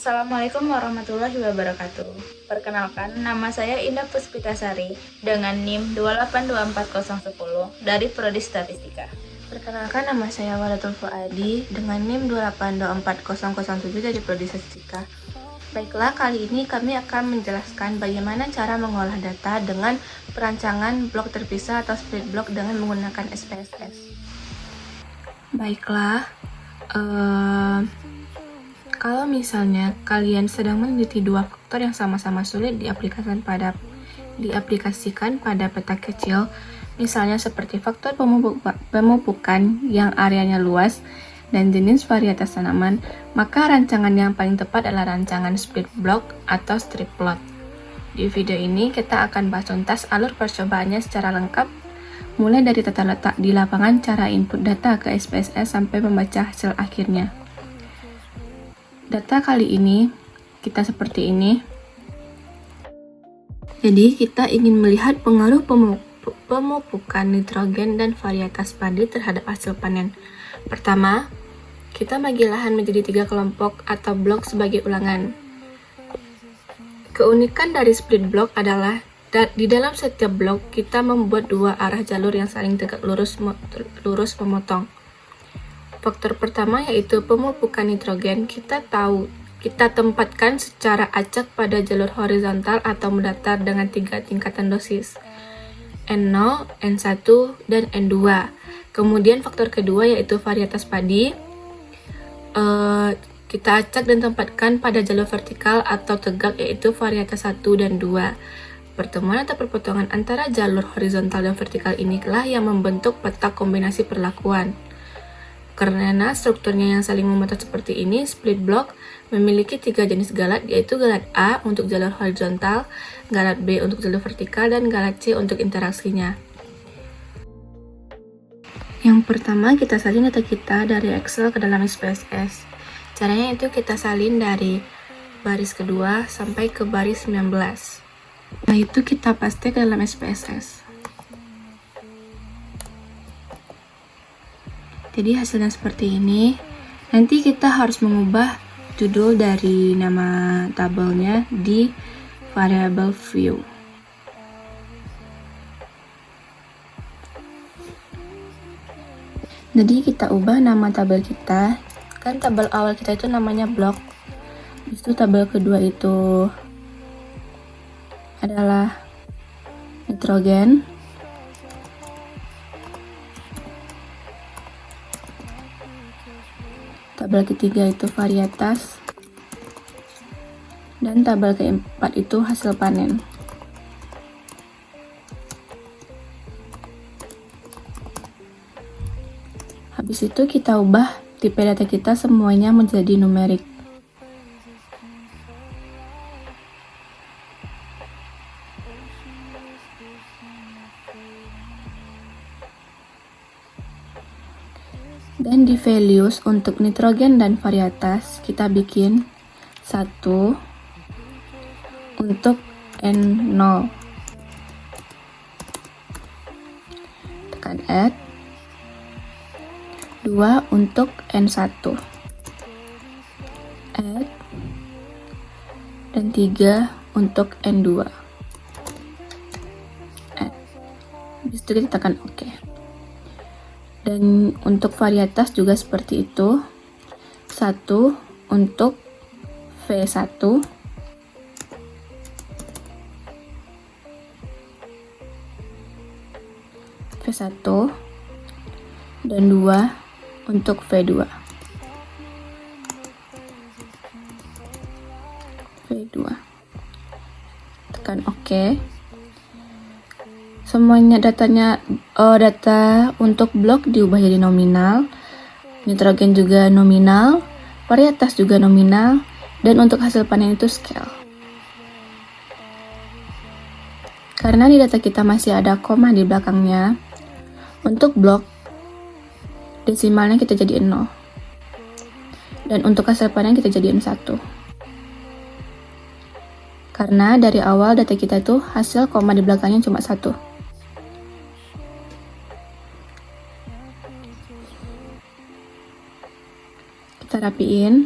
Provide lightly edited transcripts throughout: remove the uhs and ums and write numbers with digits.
Assalamualaikum warahmatullahi wabarakatuh. Perkenalkan, nama saya Indah Puspitasari dengan NIM 2824010 dari Prodi Statistika. Perkenalkan, nama saya Walatul Fuadi dengan NIM 2824007 dari Prodi Statistika. Baiklah, kali ini kami akan menjelaskan bagaimana cara mengolah data dengan perancangan blok terpisah atau split block dengan menggunakan SPSS. Baiklah, kalau misalnya kalian sedang meneliti dua faktor yang sama-sama sulit diaplikasikan pada peta kecil, misalnya seperti faktor pemupukan yang areanya luas dan jenis varietas tanaman, maka rancangan yang paling tepat adalah rancangan split block atau strip plot. Di video ini kita akan bahas tuntas alur percobaannya secara lengkap, mulai dari tata letak di lapangan, cara input data ke SPSS sampai membaca hasil akhirnya. Data kali ini kita seperti ini. Jadi kita ingin melihat pengaruh pemupukan nitrogen dan varietas padi terhadap hasil panen. Pertama, kita bagi lahan menjadi 3 kelompok atau blok sebagai ulangan. Keunikan dari split block adalah di dalam setiap blok kita membuat dua arah jalur yang saling tegak lurus memotong. Faktor pertama yaitu pemupukan nitrogen, kita tempatkan secara acak pada jalur horizontal atau mendatar dengan 3 tingkatan dosis, N0, N1, dan N2. Kemudian faktor kedua yaitu varietas padi, kita acak dan tempatkan pada jalur vertikal atau tegak yaitu varietas 1 dan 2. Pertemuan atau perpotongan antara jalur horizontal dan vertikal inilah yang membentuk peta kombinasi perlakuan. Karena strukturnya yang saling memotong seperti ini, split block memiliki 3 jenis galat, yaitu galat A untuk jalur horizontal, galat B untuk jalur vertikal, dan galat C untuk interaksinya. Yang pertama, kita salin data kita dari Excel ke dalam SPSS. Caranya itu kita salin dari baris kedua sampai ke baris 19. Nah, itu kita paste ke dalam SPSS. Jadi hasilnya seperti ini. Nanti kita harus mengubah judul dari nama tabelnya di variable view. Jadi kita ubah nama tabel kita. Kan tabel awal kita itu namanya blok. Itu tabel kedua itu adalah nitrogen. Tabel ketiga itu varietas, dan tabel keempat itu hasil panen. Habis itu kita ubah tipe data kita semuanya menjadi numerik. Dan di values untuk nitrogen dan varietas kita bikin 1 untuk N0. Tekan add. 2 untuk N1. Add. Dan 3 untuk N2. Add. Habis itu kita tekan OK. Dan untuk varietas juga seperti itu. 1 untuk V1, V1, dan 2 untuk V2. Tekan OK. Semuanya data untuk blok diubah jadi nominal, nitrogen juga nominal, varietas juga nominal, dan untuk hasil panen itu scale. Karena di data kita masih ada koma di belakangnya, untuk blok desimalnya kita jadiin 0, dan untuk hasil panen kita jadiin 1. Karena dari awal data kita itu hasil koma di belakangnya cuma 1. Kita rapiin.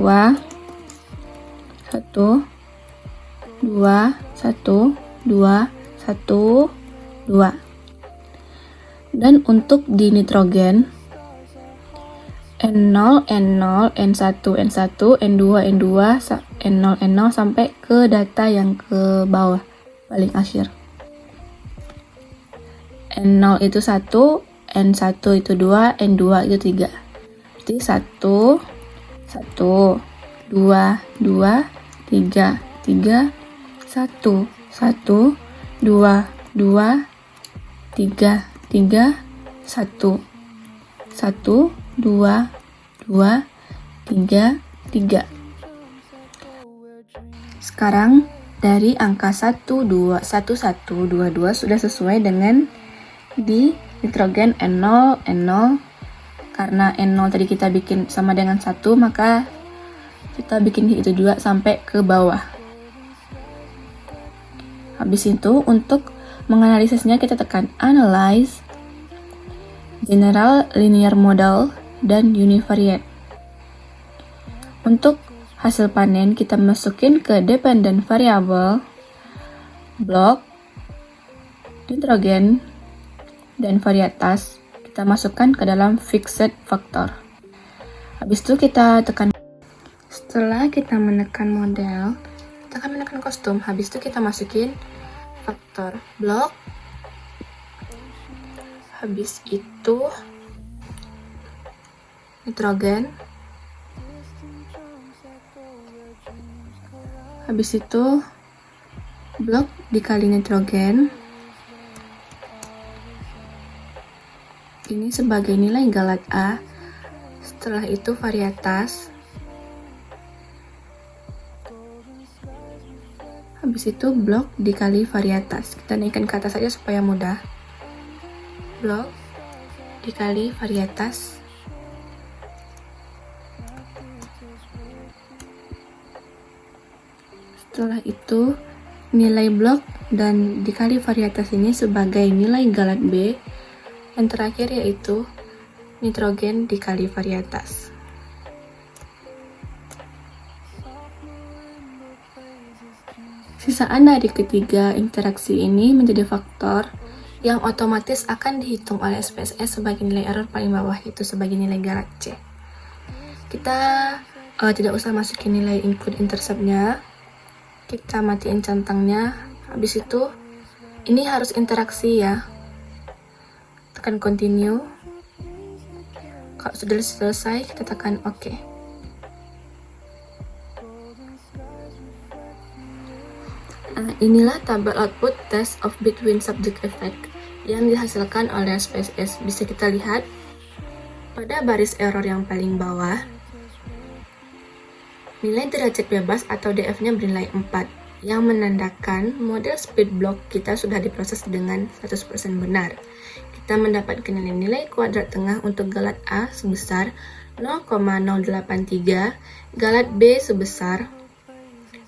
2, 1, 2, 1, 2, 1, 2. Dan untuk di nitrogen, N0, N0, N1, N1, N2, N2, N0, N0 sampai ke data yang ke bawah, paling akhir. N0 itu 1, N1 itu 2, N2 itu 3. Jadi 1, 1, 2, 2, 3, 3, 1, 1, 2, 2, 3, 3, 1, 1, 2, 2, 3, 3. Sekarang dari angka 1, 2, 1, 1, 2, 2 sudah sesuai dengan di nitrogen N0, N0. Karena N0 tadi kita bikin sama dengan 1, maka kita bikin itu juga sampai ke bawah. Habis itu untuk menganalisisnya kita tekan Analyze, General Linear Model, dan Univariate. Untuk hasil panen kita masukin ke Dependent Variable, Block, Nitrogen, dan varietas. Kita masukkan ke dalam Fixed Factor. Habis itu kita tekan. Setelah kita menekan model, kita akan menekan kostum. Habis itu kita masukin faktor blok. Habis itu nitrogen. Habis itu blok dikali nitrogen. Ini sebagai nilai galat A. Setelah itu varietas. Habis itu blok dikali varietas. Kita naikkan ke atas saja supaya mudah. Blok dikali varietas. Setelah itu nilai blok dan dikali varietas ini sebagai nilai galat B. Yang terakhir yaitu nitrogen dikali varietas. Sisaan dari ketiga interaksi ini menjadi faktor yang otomatis akan dihitung oleh SPSS sebagai nilai error paling bawah, yaitu sebagai nilai galat C. Kita tidak usah masukin nilai include intercept-nya. Kita matiin centangnya. Habis itu ini harus interaksi ya. Tekan continue. Kalau sudah selesai kita tekan OK. Inilah tabel output test of between subject effect yang dihasilkan oleh SPSS. Bisa kita lihat pada baris error yang paling bawah, nilai derajat bebas atau DF-nya bernilai 4, yang menandakan model speed block kita sudah diproses dengan 100% benar. Kita mendapatkan nilai kuadrat tengah untuk galat A sebesar 0,083, galat B sebesar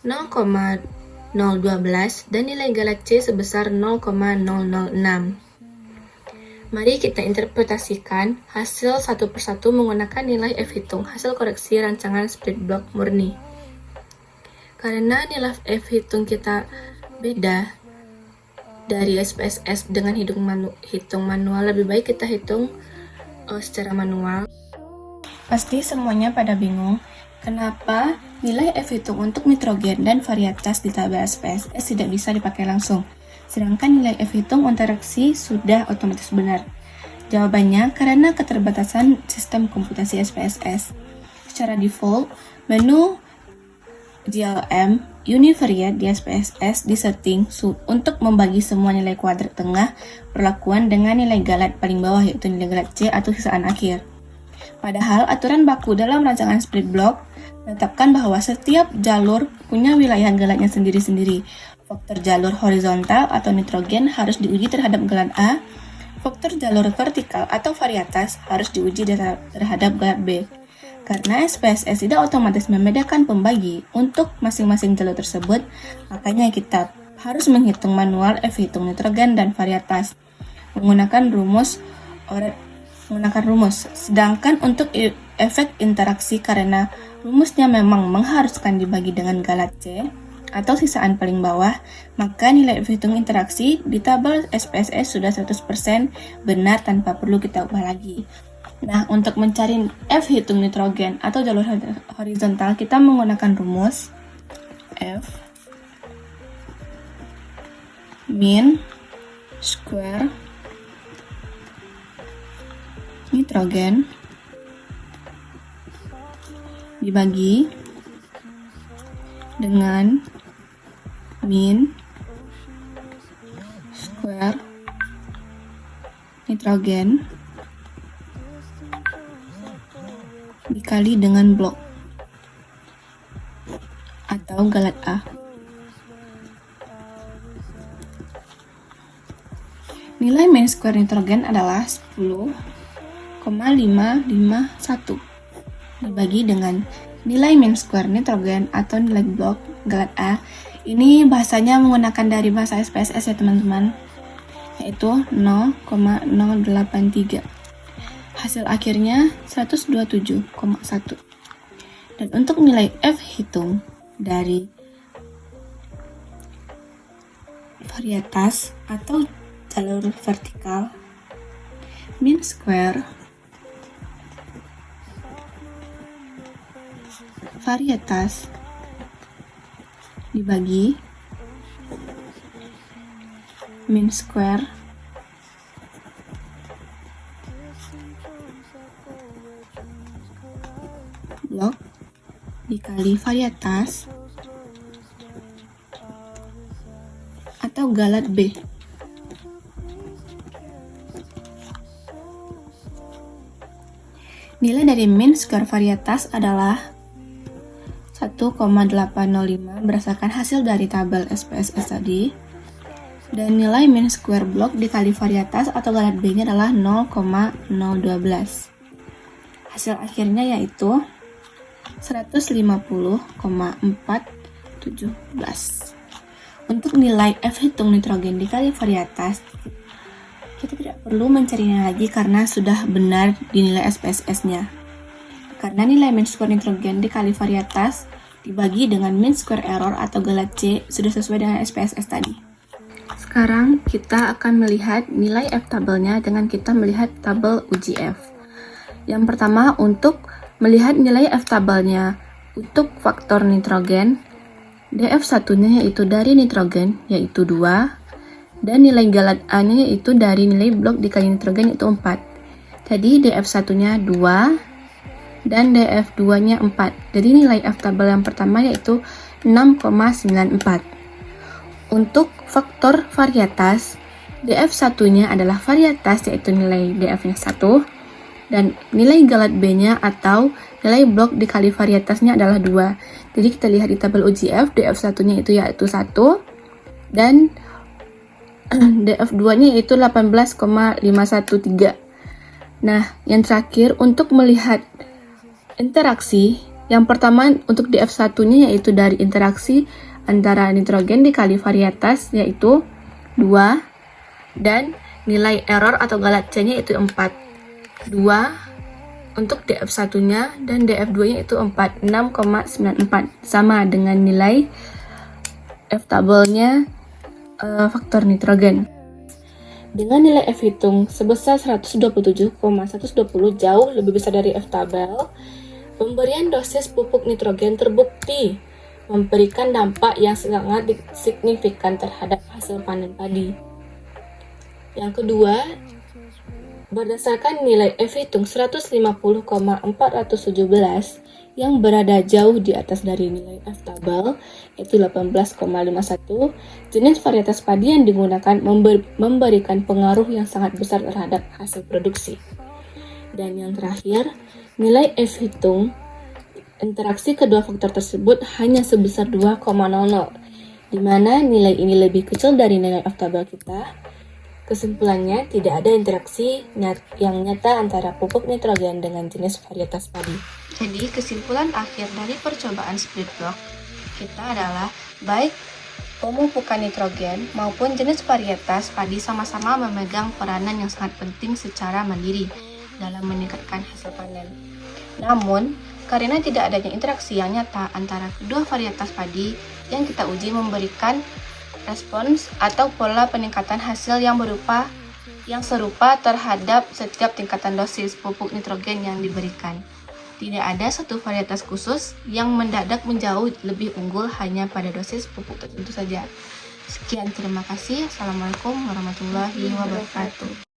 0,012, dan nilai galat C sebesar 0,006. Mari kita interpretasikan hasil satu persatu menggunakan nilai F hitung hasil koreksi rancangan split block murni. Karena nilai F hitung kita beda dari SPSS dengan hitung manual, lebih baik kita hitung secara manual. Pasti semuanya pada bingung kenapa nilai F hitung untuk nitrogen dan varietas di tabel SPSS tidak bisa dipakai langsung, sedangkan nilai F hitung untuk reaksi sudah otomatis benar. Jawabannya karena keterbatasan sistem komputasi SPSS. Secara default, menu GLM univariat di SPSS di setting untuk membagi semua nilai kuadrat tengah perlakuan dengan nilai galat paling bawah, yaitu nilai galat C atau sisaan akhir. Padahal aturan baku dalam rancangan split block menetapkan bahwa setiap jalur punya wilayah galatnya sendiri-sendiri. Faktor jalur horizontal atau nitrogen harus diuji terhadap galat A, faktor jalur vertikal atau varietas harus diuji terhadap galat B. Karena SPSS tidak otomatis membedakan pembagi untuk masing-masing jalur tersebut, makanya kita harus menghitung manual F-hitung nitrogen dan varietas menggunakan rumus. Sedangkan untuk efek interaksi, karena rumusnya memang mengharuskan dibagi dengan galat C atau sisaan paling bawah, maka nilai F-hitung interaksi di tabel SPSS sudah 100% benar tanpa perlu kita ubah lagi. Nah, untuk mencari F-hitung nitrogen atau jalur horizontal, kita menggunakan rumus F min square nitrogen dibagi dengan min square nitrogen dikali dengan blok atau galat A. Nilai min square nitrogen adalah 10,551 dibagi dengan nilai min square nitrogen atau nilai blok galat A. Ini bahasanya menggunakan dari bahasa SPSS ya teman-teman, yaitu 0,083. Hasil akhirnya 127,1. Dan untuk nilai F-hitung dari varietas atau jalur vertikal, min square varietas dibagi min square blok dikali varietas atau galat B. Nilai dari min square varietas adalah 1,805 berdasarkan hasil dari tabel SPSS tadi, dan nilai min square blok dikali varietas atau galat B-nya adalah 0,012. Hasil akhirnya yaitu 150,417. Untuk nilai F-hitung nitrogen dikali varietas, kita tidak perlu mencarinya lagi karena sudah benar di nilai SPSS-nya. Karena nilai min square nitrogen dikali varietas dibagi dengan min square error atau galat C sudah sesuai dengan SPSS tadi. Sekarang kita akan melihat nilai F tabelnya dengan kita melihat tabel uji F. Yang pertama, untuk melihat nilai F tabelnya untuk faktor nitrogen, dF1-nya yaitu dari nitrogen yaitu 2, dan nilai galat A-nya yaitu dari nilai blok dikali nitrogen yaitu 4. Jadi dF1-nya 2 dan dF2-nya 4. Jadi nilai F tabel yang pertama yaitu 6,94. Untuk faktor varietas, dF1-nya adalah varietas yaitu nilai dF-nya 1, dan nilai galat B-nya atau nilai blok dikali varietasnya adalah 2. Jadi kita lihat di tabel uji F, dF1-nya itu yaitu 1 dan dF2-nya yaitu 18,513. Nah, yang terakhir untuk melihat interaksi, yang pertama untuk dF1-nya yaitu dari interaksi antara nitrogen dikali varietas yaitu 2, dan nilai error atau galat C-nya yaitu 4. 2 untuk dF1-nya dan dF2-nya itu 4, 6,94, sama dengan nilai F tabelnya faktor nitrogen. Dengan nilai F hitung sebesar 127,120 jauh lebih besar dari F tabel, pemberian dosis pupuk nitrogen terbukti memberikan dampak yang sangat signifikan terhadap hasil panen padi. Yang kedua, Berdasarkan nilai F hitung 150,417 yang berada jauh di atas dari nilai F tabel, yaitu 18,51, jenis varietas padi yang digunakan memberikan pengaruh yang sangat besar terhadap hasil produksi. Dan yang terakhir, nilai F hitung interaksi kedua faktor tersebut hanya sebesar 2,00, di mana nilai ini lebih kecil dari nilai F tabel kita. Kesimpulannya, tidak ada interaksi yang nyata antara pupuk nitrogen dengan jenis varietas padi. Jadi, kesimpulan akhir dari percobaan split block kita adalah baik pemupukan nitrogen maupun jenis varietas padi sama-sama memegang peranan yang sangat penting secara mandiri dalam meningkatkan hasil panen. Namun, karena tidak adanya interaksi yang nyata antara kedua varietas padi, yang kita uji memberikan respons atau pola peningkatan hasil yang serupa terhadap setiap tingkatan dosis pupuk nitrogen yang diberikan. Tidak ada satu varietas khusus yang mendadak menjauh lebih unggul hanya pada dosis pupuk tertentu saja. Sekian, terima kasih. Assalamualaikum warahmatullahi wabarakatuh.